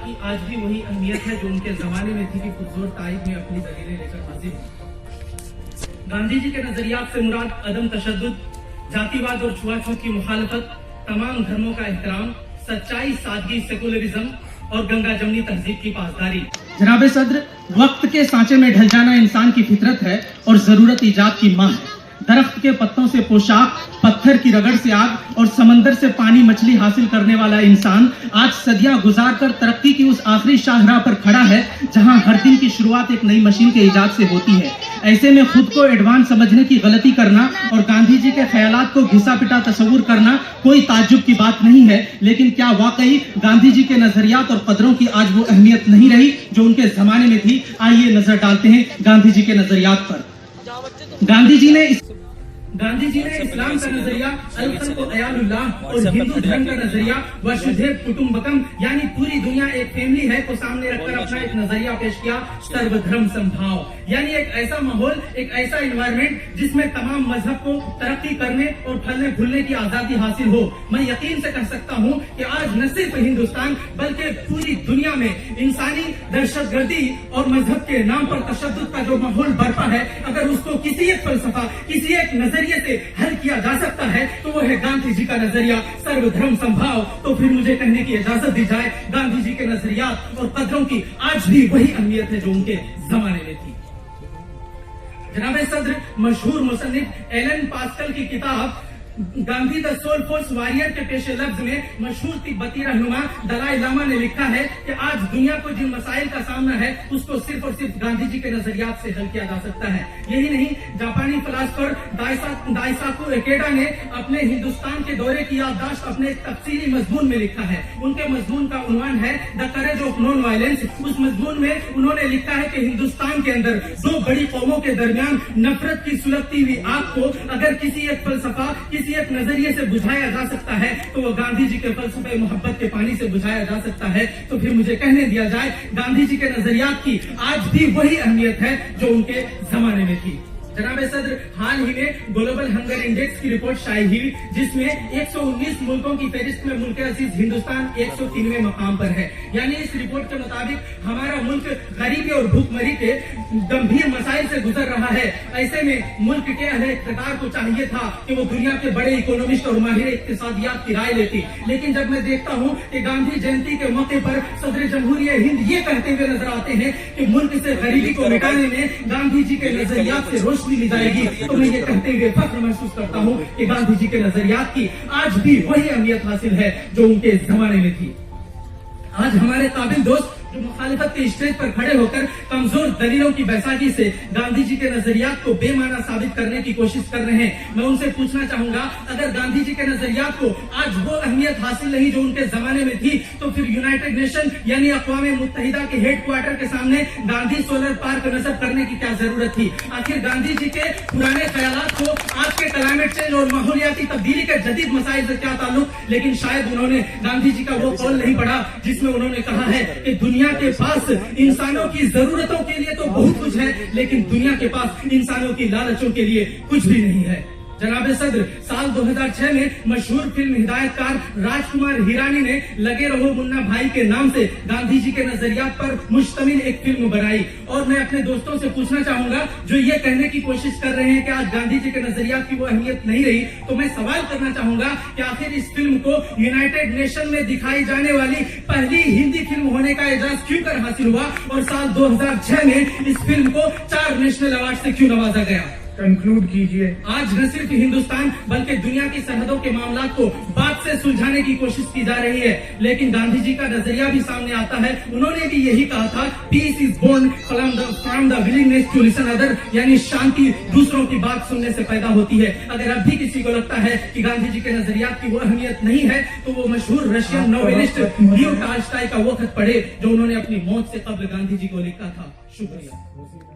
की आज भी वही अहमियत है जो उनके जमाने में थी कि पुरजोर तारीख में अपनी दलीलें लेकर हाजिर हुए। गांधी जी के नजरियात से मुराद अदम तशद्दुद, जातिवाद और छुआछूत की मुखालफत, तमाम धर्मों का एहतराम, सच्चाई, सादगी, सेकुलरिज्म और गंगा जमनी तहजीब की पासदारी। जनाब सद्र, वक्त के सांचे में ढल जाना इंसान की फितरत है और जरूरत ईजाद की माँ है। दरख्त के पत्तों से पोशाक, पत्थर की रगड़ से आग और समंदर से पानी मछली हासिल करने वाला इंसान आज सदियां गुजार कर तरक्की की उस आखिरी शाहराह पर खड़ा है जहां हर दिन की शुरुआत एक नई मशीन के ईजाद से होती है। ऐसे में खुद को एडवांस समझने की गलती करना और गांधी जी के ख्यालात को घिसा पिटा तस्वुर करना कोई ताज्जुब की बात नहीं है, लेकिन क्या वाकई गांधी जी के नजरियात और कदरों की आज वो अहमियत नहीं रही जो उनके जमाने में थी? आइए नजर डालते हैं गांधी जी के नजरियात पर। गांधी जी ने इस्लाम का नजरिया, अल-खल्क़ु अयालुल्लाह और हिंदू धर्म का नजरिया वसुधैव कुटुंबकम यानी पूरी दुनिया एक फैमिली है को सामने रखकर अपना एक नजरिया पेश किया, सर्वधर्म समभाव यानी एक ऐसा माहौल, एक ऐसा एनवायरनमेंट जिसमें तमाम मजहब को तरक्की करने और फलने फूलने की आजादी हासिल हो। मैं यकीन से कह सकता हूँ कि आज न सिर्फ हिंदुस्तान बल्कि पूरी दुनिया में इंसानी दहशतगर्दी और मजहब के नाम पर तशद्दुद का जो माहौल बरपा है, अगर उसको किसी एक फलसफा, किसी एक नजरिए से हल किया जा सकता है तो वो है गांधी जी का नजरिया, सर्वधर्म समभाव। तो फिर मुझे कहने की इजाजत दी जाए, गांधी जी के नजरियात और कदरों की आज भी वही अहमियत है जो उनके जमाने में थी। जनाब सद्र, मशहूर मुसन्निफ एलन पास्कल की किताब गांधी द सोलफुल वॉरियर के पेशे लफ्ज में मशहूर तिब्बती रहनुमा दलाई लामा ने लिखा है कि आज दुनिया को जिन मसाइल का सामना है उसको सिर्फ और सिर्फ गांधी जी के नजरियात से हल किया जा सकता है। यही नहीं, जापानी फिलासफर दाइसाकु एकेडा ने अपने हिंदुस्तान के दौरे की याददाश्त अपने एक तफसीली मजमून में लिखा है। उनके मजमून का उन्वान है the courage of non violence. उस मजमून में उन्होंने लिखा है कि हिंदुस्तान के अंदर दो बड़ी कौमों के दरमियान नफरत की सुलगती हुई आग को अगर किसी एक फलसफा, किसी एक नजरिए से बुझाया जा सकता है तो वो गांधी जी के फलसफे मोहब्बत के पानी से बुझाया जा सकता है। तो फिर मुझे कहने दिया जाए, गांधी जी के नजरियात की आज भी वही अहमियत है जो उनके जमाने में थी। जनाब सद्र, हाल ही में ग्लोबल हंगर इंडेक्स की रिपोर्ट शाये हुई जिसमें 119 मुल्कों की फहरिस्त में मुल्क अजीज हिंदुस्तान 103वें मकाम पर है। यानी इस रिपोर्ट के मुताबिक हमारा मुल्क गरीबी और भूखमरी के गंभीर मसाइल से गुजर रहा है। ऐसे में मुल्क के अहले इख्तियार को चाहिए था कि वो दुनिया के बड़े इकोनॉमिस्ट और माहिर इक्तिसादियात की राय लेती, लेकिन जब मैं देखता हूँ कि गांधी जयंती के मौके पर सदर जमहूरिया हिंद ये कहते हुए नजर आते हैं कि मुल्क से गरीबी को मिटाने में गांधी जी के नजरियात से रोशनी ली जाएगी, तो मैं ये कहते हुए फख्र महसूस करता हूँ कि गांधी जी के नजरियात की आज भी वही अहमियत हासिल है जो उनके जमाने में थी। आज हमारे काबिल दोस्त जो मुखालिफत के स्टेज पर खड़े होकर कमजोर दलीलों की बैसाखी से गांधी जी के नजरियात को बेमाना साबित करने की कोशिश कर रहे हैं, मैं उनसे पूछना चाहूंगा, अगर गांधी जी के नजरियात को आज वो अहमियत हासिल नहीं जो उनके जमाने में थी, तो फिर यूनाइटेड नेशन यानी अक़वाम मुत्तहिदा के हेडक्वार्टर के सामने गांधी सोलर पार्क नस्ब करने की क्या जरूरत थी? आखिर गांधी जी के पुराने ख्यालात को आज के क्लाइमेट चेंज और माहौलियाती तब्दीली के जदीद मसाइल से क्या ताल्लुक? लेकिन शायद उन्होंने गांधी जी का वो कौल नहीं पढ़ा जिसमें उन्होंने कहा है कि दुनिया के पास इंसानों की जरूरतों के लिए तो बहुत कुछ है, लेकिन दुनिया के पास इंसानों की लालचों के लिए कुछ भी नहीं है। जनाब सद्र, साल 2006 में मशहूर फिल्म हिदायतकार राजकुमार हिरानी ने लगे रहो मुन्ना भाई के नाम से गांधी जी के नजरियात पर मुश्तमिल एक फिल्म बनाई। और मैं अपने दोस्तों से पूछना चाहूंगा जो ये कहने की कोशिश कर रहे हैं कि आज गांधी जी के नजरियात की वो अहमियत नहीं रही, तो मैं सवाल करना चाहूंगा कि आखिर इस फिल्म को यूनाइटेड नेशन में दिखाई जाने वाली पहली हिंदी फिल्म होने का एजाज क्यों कर हासिल हुआ और साल 2006 में इस फिल्म को 4 नेशनल अवार्ड से क्यों नवाजा गया? कंक्लूड कीजिए। आज न सिर्फ हिंदुस्तान बल्कि दुनिया की सरहदों के मामलों को बात से सुलझाने की कोशिश की जा रही है, लेकिन गांधी जी का नजरिया भी सामने आता है। उन्होंने भी यही कहा था, peace is born from the willingness to listen other, यानी शांति दूसरों की बात सुनने से पैदा होती है। अगर अब भी किसी को लगता है कि गांधी जी के नजरियात की वो अहमियत नहीं है, तो वो मशहूर रशियन नोवेलिस्ट लियो टॉल्स्टॉय का वो खत पढ़े जो उन्होंने अपनी मौत से कब्ल गांधी जी को लिखा था। शुक्रिया।